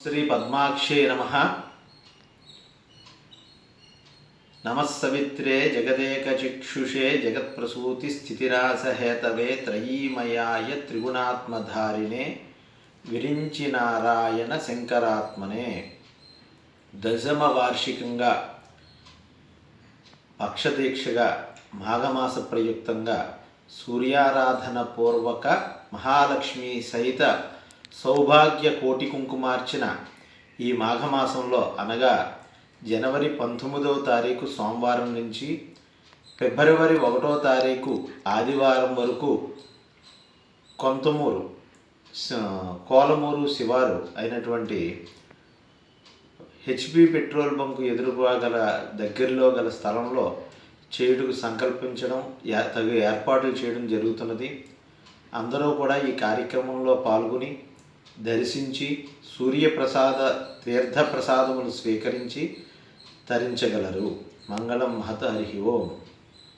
శ్రీ పద్మాక్షే నమః. నమః సవిత్రే జగదేకచిక్షుషే జగత్ప్రసూతిస్థితిరాసహేతవే త్రయీమయాయ త్రిగుణాత్మధారిణే విరించి నారాయణ శంకరాత్మనే. దశమ వార్షికంగా పక్షదీక్షగా మాఘమాస ప్రయుక్తంగా సూర్యారాధన పూర్వక మహాలక్ష్మి సహిత సౌభాగ్య కోటి కుంకుమార్చన ఈ మాఘమాసంలో అనగా జనవరి 19వ తారీఖు సోమవారం నుంచి ఫిబ్రవరి 1వ తారీఖు ఆదివారం వరకు కొంతమూరు కోలమూరు శివారు అయినటువంటి హెచ్పి పెట్రోల్ బంకు ఎదురుగా గల దగ్గరలో గల స్థలంలో చేయుటకు సంకల్పించడం తగు ఏర్పాట్లు చేయడం జరుగుతున్నది. అందరూ కూడా ఈ కార్యక్రమంలో పాల్గొని దర్శించి సూర్యప్రసాద తీర్థప్రసాదములు స్వీకరించి తరించగలరు. మంగళం మహత. హరి ఓం.